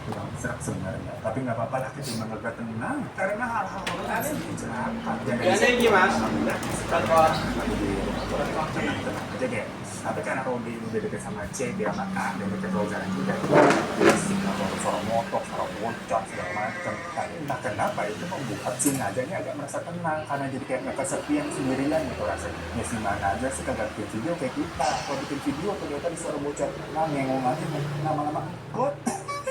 kurang serak sebenarnya. Tapi nggak apa-apa lah ketimbang gak tenang. Karena hal-hal horor bisa celaka. Biasanya gimana? Contoh. Tenang aja deh. Tapi karena Rodi udah deket sama C, dia sama A, dan deket Rosaran juga. Bisik atau suara motor, suara bocor, segala macam. Tapi entah kenapa itu membuat si Najanya agak merasa tenang. Karena jadi kayak nggak kesepian sendirian gitu rasanya. Ya si mana aja sih kagak bikin video kayak kita. Kalau bikin video ternyata di suara bocor. Nah ngengong aja lama-lama ikut.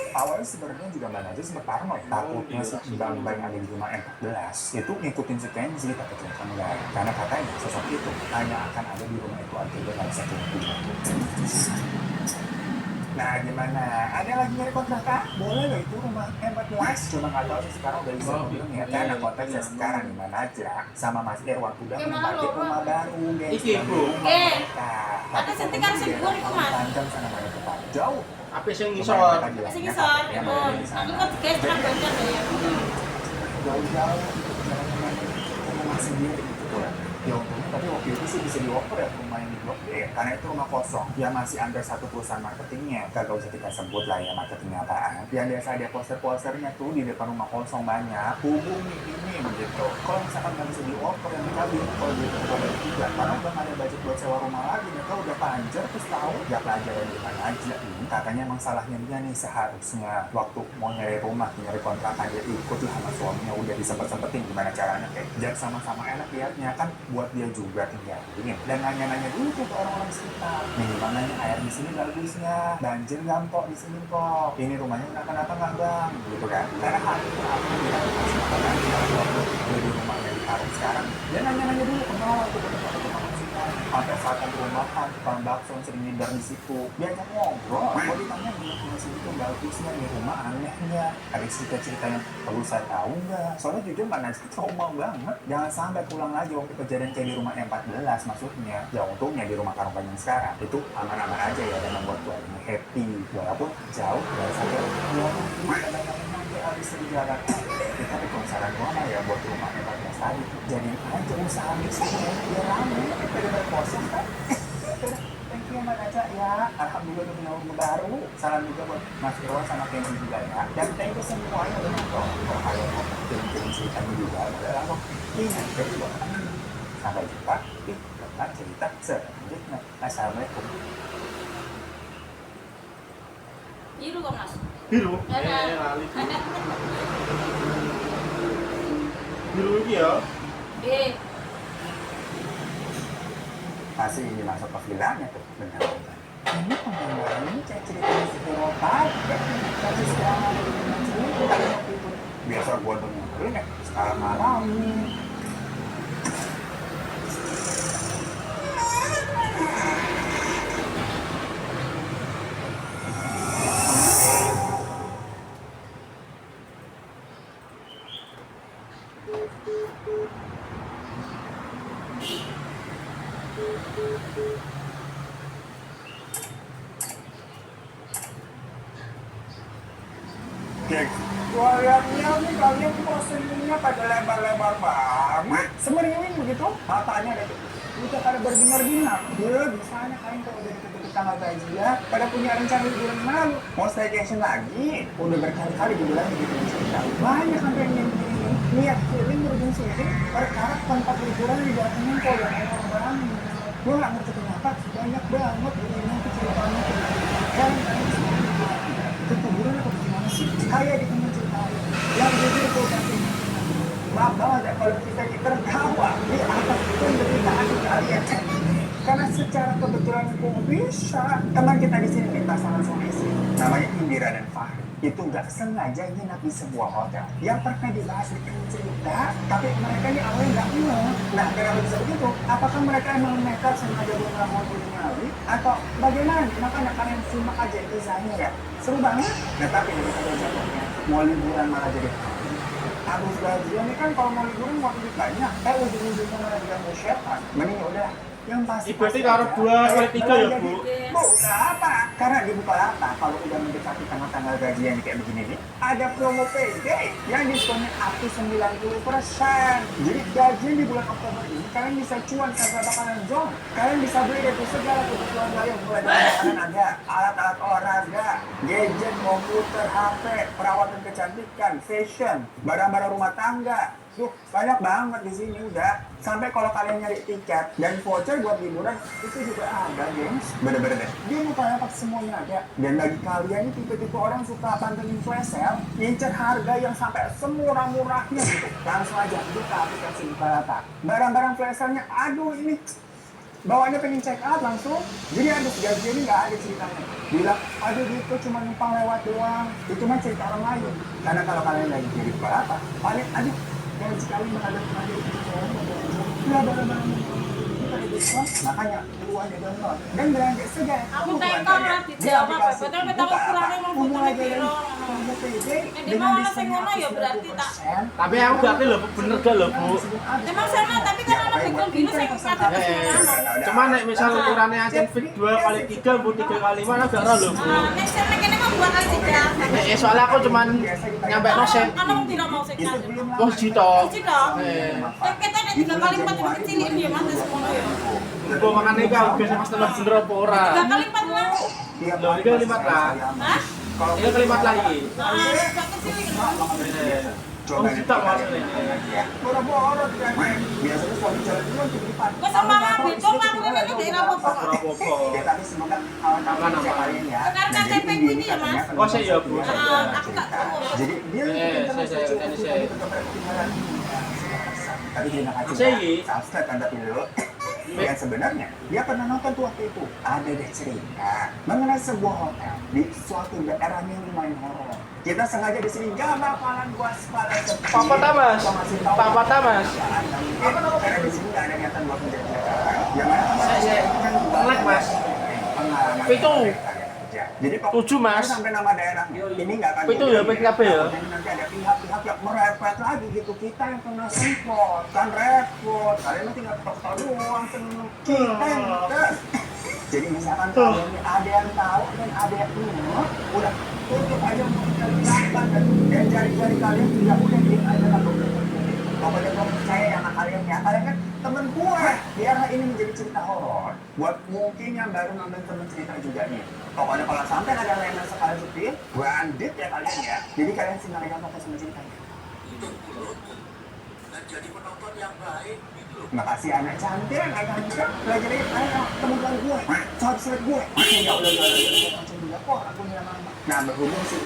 Awalnya sebenarnya juga Mbak Najwa sempat paranoid takutnya si Bang yang ada di rumah M14 itu ngikutin si Kenzi, tapi ternyata enggak, karena katanya sosok itu hanya akan ada di rumah itu aja dan nggak bisa keluar. Nah gimana? Ada lagi nyari kontrakan? Boleh loh itu rumah M14. Cuma nggak tahu sih sekarang udah bisa belum ya. Karena konteksnya sekarang di mana aja sama Mas Irwan udah menempati rumah baru guys. Ada sentikan sebuah itu mas. Panjang sana mana tempat jauh. Apa sih yang ngisor? Masih ngisor, aku kan tiga setengah banyak ya. Jauh-jauh rumah sendiri gitu ya. Ya untungnya tapi waktu itu sih bisa dioper ya rumah yang di Blok D ya. Karena itu rumah kosong. Ya masih under satu perusahaan marketingnya. Kagak usah kita sebut lah ya marketingnya apaan. Yang biasa ada poster-posternya tuh di depan rumah kosong banyak. Hubungi ini begitu. Kalau misalkan nggak bisa dioper yang dikabin, kalau gitu boleh juga. Karena udah nggak ada budget buat sewa rumah lagi. Mereka udah panjer terus tahu ya pelajaran di depan aja. Katanya emang salahnya dia nih seharusnya waktu mau nyari rumah, nyari kontrakan dia ikut lah sama suaminya udah disempet-sempetin gimana caranya kayak biar sama-sama enak liatnya kan buat dia juga tinggalin dan nanya-nanya dulu tuh ke orang-orang sekitar nih gimana nih air di sini bagusnya banjir nggak kok di sini kok ini rumahnya kenapa-napa nggak bang gitu kan karena hal itu aku bilang di rumahnya di Karung sekarang dia nanya-nanya dulu kenal tuh ke sampai saat perumahan tukang bakso sering ngidar di situ diajak ngobrol mau ditanya gimana sih itu bagusnya di rumah anehnya ada cerita-cerita yang perlu saya tahu nggak soalnya jujur mana sih trauma banget jangan sampai pulang lagi waktu kejadian kayak di rumah M14 maksudnya ya untungnya di rumah Karung Panjang sekarang itu aman-aman aja ya dan membuat keluarganya happy walaupun jauh dari sampai kadang-kadang habis berjalan tapi kalau saran gua mah ya buat rumah M14 tadi jadi aja usaha bisnisnya biar rame daripada kosong kan thank you Mbak Naca ya alhamdulillah udah punya rumah baru salam juga buat Mas Irwan sama Kenzi juga ya dan thank you semuanya udah nonton kalau kalian mau kirim ceritanya juga udah langsung ingat kedua sampai jumpa di cerita selanjutnya assalamualaikum. Biru kok mas. Biru? Ada. Biru ini ya? Masih ini masuk ke vilanya tuh benar ini penggambaran ini kayak ceritanya si Eropa tapi sekarang ada di dunia cerita waktu itu biasa gua dengerin ya sekarang malam Wayangnya nih kalian kok senyumnya pada lebar-lebar banget semeriwing begitu matanya ada udah pada berbinar-binar ya bisanya kalian kalau udah deket-deket tanggal gajian pada punya rencana liburan malu mau staycation lagi udah berkali-kali dibilang gitu cerita banyak sampai yang gini niat feeling berujung sini perkara tempat liburan didatengin kok yang enak banget gue gak ngerti kenapa banyak banget ini ceritanya kalian itu kuburan atau gimana sih kayak di temen ceritain yang jujur itu kasih maaf banget ya kalau kita tertawa di atas penderitaan kalian karena secara kebetulan kok bisa teman kita di sini minta saran sama istri namanya Indira dan Fahri itu nggak sengaja nginap di sebuah hotel yang pernah dibahas di cerita tapi mereka ini awalnya nggak ngeh nah kenapa bisa begitu apakah mereka emang nekat sengaja buat mau nyali atau bagaimana makanya kalian simak aja kisahnya ya seru banget nah tapi dari satu jatuhnya mau liburan malah jadi habis gajian ini kan kalau mau liburan mau lebih banyak ujung-ujungnya malah juga mau setan mending udah yang pasti Berarti karo 2 kali 3 ya, Bu? Bu, apa? Karena di Bukalapak kalau udah mendekati tanggal gajian kayak begini nih, ada promo payday yang diskonnya up to 90%. Jadi gajian di bulan Oktober ini kalian bisa cuan karena bakalan zong. Kalian bisa beli dari segala kebutuhan kalian, mulai dari makanan ada, alat-alat olahraga, gadget, komputer, HP, perawatan kecantikan, fashion, barang-barang rumah tangga. Duh, banyak banget di sini udah. Sampai kalau kalian nyari tiket dan voucher buat liburan itu juga ada, gengs. Bener-bener deh. Dia Bukalapak semuanya ada. Dan bagi kalian ini tipe-tipe orang suka pantengin flash sale, ngincer harga yang sampai semurah-murahnya gitu. Langsung aja buka aplikasi Bukalapak. Barang-barang flash sale-nya, aduh ini bawaannya pengen check out langsung. Jadi habis gaji ini nggak ada ceritanya. Bilang, aduh gitu cuma numpang lewat doang. Itu mah cerita orang lain. Karena kalau kalian lagi jadi Bukalapak, paling aduh dan sekali menghadapi ya barang-barang kita di diskon, makanya buruan ya download dan belanja segar. Aku tekor lah di Jawa, betul betul kurangnya mau butuh piro. Ini mau ana sing ngono ya berarti tak. Tapi aku gak ngerti lho, bener gak lho, Bu? Emang sama tapi kan ana bikin gini sing kata Cuma nek misal ukurannya ancen fit 2 kali 3, Bu 3 kali 5 gak ora lho, Bu. nek sing kene mah buat kali tidak. Soalnya aku cuman nyampe no sen. Ana mung tidak mau sing kan. Oh, jito. Cici dong. Kita nek 3 kali 4 itu kecil ini ya Mas semono ya. Gua makan iki aku biasa Mas telur bener apa ora? 3 kali 4 lah. Lho, iki kalimat lah. Hah? Ini kalimat lagi. Ah, gak kecil ini. Oh, kita maksudnya. Boro-boro biasanya suami jalan duluan ke depan. Kok sama mobil kok aku ini daerah apa? Apa-apa. Ya tapi semoga kawan-kawan bisa kalian ya. Sekarang Dan KTP jadi ini ya, Mas? Oh, saya ya, Bu. Aku gak tahu. Jadi dia saya. tapi terima kasih Saya. ya. Subscribe tanda dulu. Dan sebenarnya dia pernah nonton tuh waktu itu ada deh cerita mengenai sebuah hotel di suatu daerah yang lumayan horor. Kita sengaja di sini gak bakalan buat skala seperti Papa Tamas. Papa Tamas. Karena di sini gak ada niatan buat menjadi yang mana Saya nge-lag, Mas. pengalaman Itu. jadi 7, Mas. sampai nama daerah ini nggak akan Itu ya, PKB ya? dan nanti ada pihak-pihak yang merepet lagi gitu, kita yang kena semprot kan repot, kalian nanti nggak tahu doang seneng kita yang enggak. Jadi misalkan kalian ini ada yang tahu dan ada yang enggak, udah tutup aja mulut kalian dan jari-jari kalian tidak udah diem aja lah. Pokoknya gue percaya sama kalian ya, kalian kan temen gue. Biarlah ini menjadi cerita horor buat mungkin yang baru nonton temen cerita juga nih. Pokoknya kalau sampai ada layanan sekali supir, gue andit ya kalian ya. Jadi kalian simak aja fokus sama ceritanya. Jadi penonton yang baik gitu loh. Makasih anak cantik, anak cantik. Lagi-lagi anak temen gue, sahabat gue. Ya udah kok aku nih sama mama. Nah berhubung si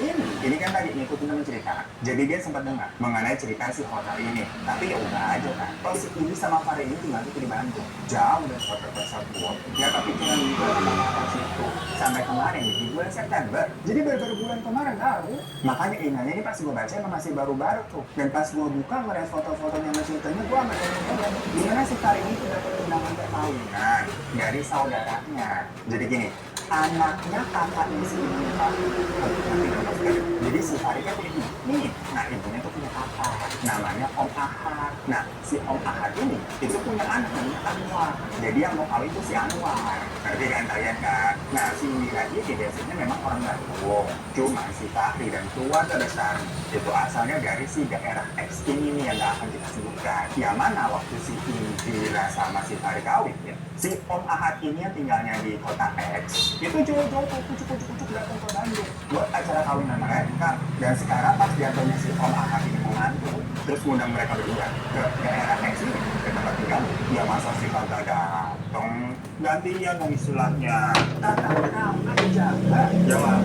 ini kan tadi ngikutin temen cerita, jadi dia sempat dengar mengenai cerita si hotel ini. Tapi ya udah aja kan, kalau si ini sama Fahri ini tinggal di Bandung, jauh dari hotel tersebut. Nggak kepikiran juga sama hotel situ. Sampai kemarin di bulan September, jadi baru bulan kemarin tahu. Makanya inanya ini pas gue baca emang masih baru-baru tuh. Dan pas gue buka ngeliat foto-fotonya sama ceritanya, gue sama temen-temen gimana si Fahri ini sudah undangan perkawinan dari saudaranya. Jadi gini, anaknya kakaknya si ibu Fahri. Jadi si Fahri kan punya ibu nih, nah ibunya tuh punya kakak namanya Om Ahad. Nah si Om Ahad ini itu punya anak namanya Anwar. Jadi yang mau kawin itu si Anwar, ngerti kan kalian kan? Nah si Mira ini biasanya memang orang Bandung, cuma si Fahri dan keluarga besar itu asalnya dari si daerah X ini yang gak akan kita sebutkan. Yang mana waktu si Indira sama si Fahri kawin ya, si Om Ahad ini yang tinggalnya di kota X itu jauh-jauh kucuk-kucuk datang ke Bandung buat acara kawinan mereka. Dan sekarang pas jatuhnya si Om Ahad ini mengantuk, terus ngundang mereka berdua ke daerah X ini, ke tempat tinggal, ya masa sih kagak datang, gantian dong istilahnya. Tata nama jaga jawab.